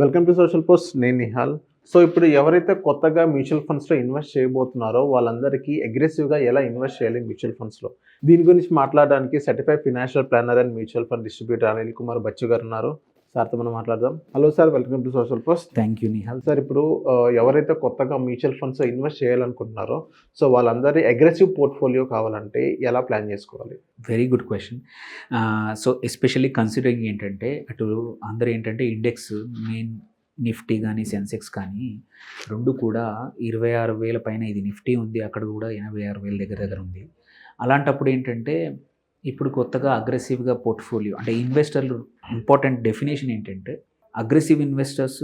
Welcome to social post. నేను Nihal. So ఇప్పుడు ఎవరైతే కొత్తగా మ్యూచువల్ ఫండ్స్లో ఇన్వెస్ట్ చేయబోతున్నారో వాళ్ళందరికీ అగ్రెసివ్గా ఎలా ఇన్వెస్ట్ చేయాలి మ్యూచువల్ ఫండ్స్లో, దీని గురించి మాట్లాడడానికి certified financial planner and mutual fund distributor Anil Kumar Bachchu గారు ఉన్నారు. సార్తో మనం మాట్లాడదాం. Hello sir, welcome to social post. Thank you Nihal. Sir ఇప్పుడు ఎవరైతే కొత్తగా మ్యూచువల్ ఫండ్స్లో ఇన్వెస్ట్ చేయాలనుకుంటున్నారో సో వాళ్ళందరి అగ్రెసివ్ పోర్ట్ఫోలియో కావాలంటే ఎలా ప్లాన్ చేసుకోవాలి? Very good question. So especially considering ఏంటంటే అటు అందరూ ఏంటంటే ఇండెక్స్ మెయిన్ నిఫ్టీ కానీ సెన్సెక్స్ కానీ రెండు కూడా 26,000 పైన ఇది నిఫ్టీ ఉంది, అక్కడ కూడా 86,000 దగ్గర ఉంది. అలాంటప్పుడు ఏంటంటే ఇప్పుడు కొత్తగా అగ్రెసివ్గా పోర్ట్ఫోలియో అంటే ఇన్వెస్టర్లు ఇంపార్టెంట్ డెఫినేషన్ ఏంటంటే అగ్రెసివ్ ఇన్వెస్టర్స్,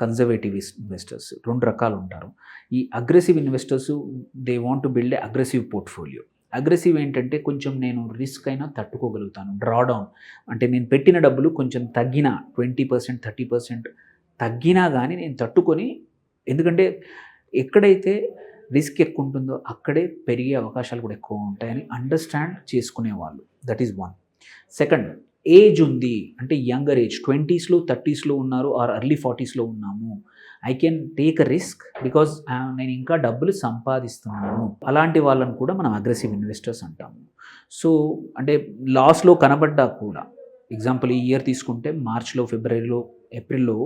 కన్జర్వేటివ్ ఇన్వెస్టర్స్ రెండు రకాలు ఉంటారు. ఈ aggressive investors they want to build a aggressive portfolio. Aggressive ఏంటంటే కొంచెం నేను రిస్క్ అయినా తట్టుకోగలుగుతాను, డ్రాడౌన్ అంటే నేను పెట్టిన డబ్బులు కొంచెం తగ్గిన 20%, 30% తగ్గినా కానీ నేను తట్టుకొని, ఎందుకంటే ఎక్కడైతే రిస్క్ ఎక్కువ ఉంటుందో అక్కడే పెరిగే అవకాశాలు కూడా ఎక్కువ ఉంటాయని అండర్స్టాండ్ చేసుకునేవాళ్ళు. That is one. Second, age ఉంది అంటే యంగర్ ఏజ్ 20s, 30s ఉన్నారు ఆర్ ఎర్లీ 40s ఉన్నాము, I can take a risk because నేను ఇంకా డబ్బులు సంపాదిస్తున్నాను. అలాంటి వాళ్ళని కూడా మనం అగ్రెసివ్ ఇన్వెస్టర్స్ అంటాము. సో అంటే లాస్లో కనబడ్డా కూడా, ఎగ్జాంపుల్ ఈ ఇయర్ తీసుకుంటే మార్చ్లో, ఫిబ్రవరిలో, ఏప్రిల్లో,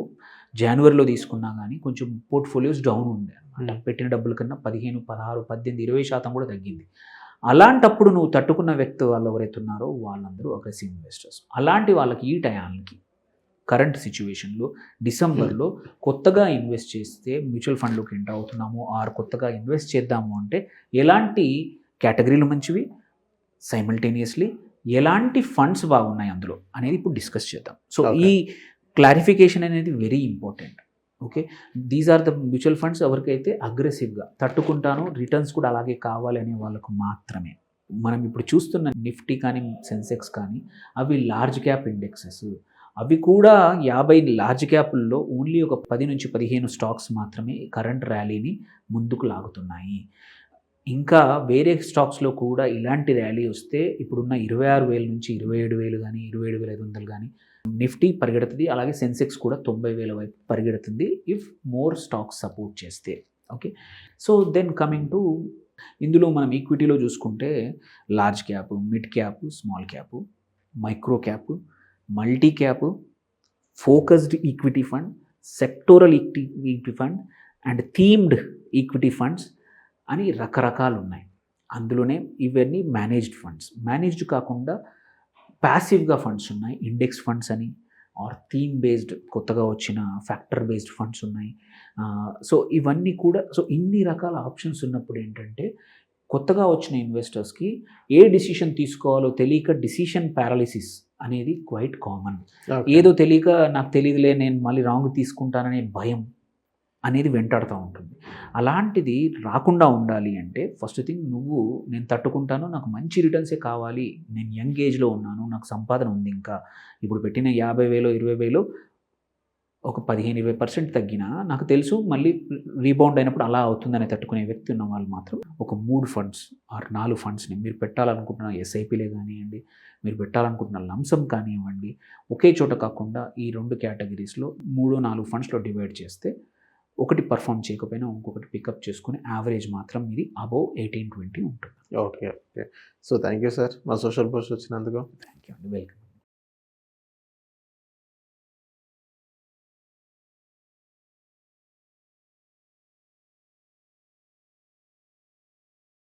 జనవరిలో తీసుకున్నా కానీ కొంచెం పోర్ట్ఫోలియోస్ డౌన్ ఉండే అనమాట. పెట్టిన డబ్బుల కన్నా 15, 16, 18, 20% కూడా తగ్గింది. అలాంటప్పుడు నువ్వు తట్టుకున్న వ్యక్తి వాళ్ళు ఎవరైతే ఉన్నారో వాళ్ళందరూ అగ్రెసివ్ ఇన్వెస్టర్స్. అలాంటి వాళ్ళకి ఈ టయానికి కరెంట్ సిచ్యువేషన్లో డిసెంబర్లో కొత్తగా ఇన్వెస్ట్ చేస్తే మ్యూచువల్ ఫండ్లోకి ఎంటర్ అవుతున్నాము ఆర్ కొత్తగా ఇన్వెస్ట్ చేద్దాము అంటే ఎలాంటి కేటగిరీలు మంచివి, సైమల్టేనియస్లీ ఎలాంటి ఫండ్స్ బాగున్నాయి అందులో అనేది ఇప్పుడు డిస్కస్ చేద్దాం. సో ఈ క్లారిఫికేషన్ అనేది very important. Okay, these are the mutual funds ఎవరికైతే అగ్రెసివ్గా తట్టుకుంటానో రిటర్న్స్ కూడా అలాగే కావాలి అనే వాళ్ళకు మాత్రమే. మనం ఇప్పుడు చూస్తున్న నిఫ్టీ కానీ సెన్సెక్స్ కానీ అవి లార్జ్ క్యాప్ ఇండెక్సెస్. అవి కూడా 50 లార్జ్ క్యాపుల్లో ఓన్లీ ఒక 10 నుంచి 15 స్టాక్స్ మాత్రమే కరెంట్ ర్యాలీని ముందుకు లాగుతున్నాయి. ఇంకా వేరే స్టాక్స్లో కూడా ఇలాంటి ర్యాలీ వస్తే ఇప్పుడున్న 26,000 నుంచి 27,000 కానీ 27,500 కానీ నిఫ్టీ పరిగెడుతుంది, అలాగే సెన్సెక్స్ కూడా 90,000 వైపు పరిగెడుతుంది ఇఫ్ మోర్ స్టాక్స్ సపోర్ట్ చేస్తే. Okay, so then coming to ఇందులో మనం ఈక్విటీలో చూసుకుంటే large cap, mid cap, small cap, micro cap, multi cap, focused equity fund, sectoral equity fund and themed equity funds అని రకరకాలు ఉన్నాయి. అందులోనే ఇవన్నీ మేనేజ్డ్ ఫండ్స్. మేనేజ్డ్ కాకుండా ప్యాసివ్గా ఫండ్స్ ఉన్నాయి, ఇండెక్స్ ఫండ్స్ అని ఆర్ థీమ్ బేస్డ్ కొత్తగా వచ్చిన ఫ్యాక్టర్ బేస్డ్ ఫండ్స్ ఉన్నాయి. సో ఇవన్నీ కూడా, సో ఇన్ని రకాల ఆప్షన్స్ ఉన్నప్పుడు ఏంటంటే కొత్తగా వచ్చిన ఇన్వెస్టర్స్కి ఏ డిసిషన్ తీసుకోవాలో తెలియక డిసిషన్ పారాలిసిస్ అనేది క్వైట్ కామన్. ఏదో తెలియక నాకు తెలియదులే నేను మళ్ళీ రాంగ్ తీసుకుంటాననే భయం అనేది వెంటాడుతూ ఉంటుంది. అలాంటిది రాకుండా ఉండాలి అంటే ఫస్ట్ థింగ్ నేను తట్టుకుంటాను, నాకు మంచి రిటర్న్సే కావాలి, నేను యంగ్ ఏజ్లో ఉన్నాను, నాకు సంపాదన ఉంది, ఇంకా ఇప్పుడు పెట్టిన 50,000, 20,000 ఒక 15-20% తగ్గినా నాకు తెలుసు మళ్ళీ రీబౌండ్ అయినప్పుడు అలా అవుతుందని తట్టుకునే వ్యక్తి ఉన్న వాళ్ళు మాత్రం ఒక 3 ఫండ్స్ ఆర్ 4 ఫండ్స్ని మీరు పెట్టాలనుకుంటున్న ఎస్ఐపీలే కానివ్వండి, మీరు పెట్టాలనుకుంటున్న లంసమ్ కానివ్వండి, ఒకే చోట కాకుండా ఈ 2 కేటగిరీస్లో 3-4 ఫండ్స్లో డివైడ్ చేస్తే ఒకటి పర్ఫామ్ చేయకపోయినా ఇంకొకటి పికప్ చేసుకుని యావరేజ్ మాత్రం ఇది అబౌవ్ 18-20 ఉంటుంది. Okay. So thank you sir మా సోషల్ పోస్ట్ వచ్చినందుకు. థ్యాంక్ యూ అండి, వెల్కమ్.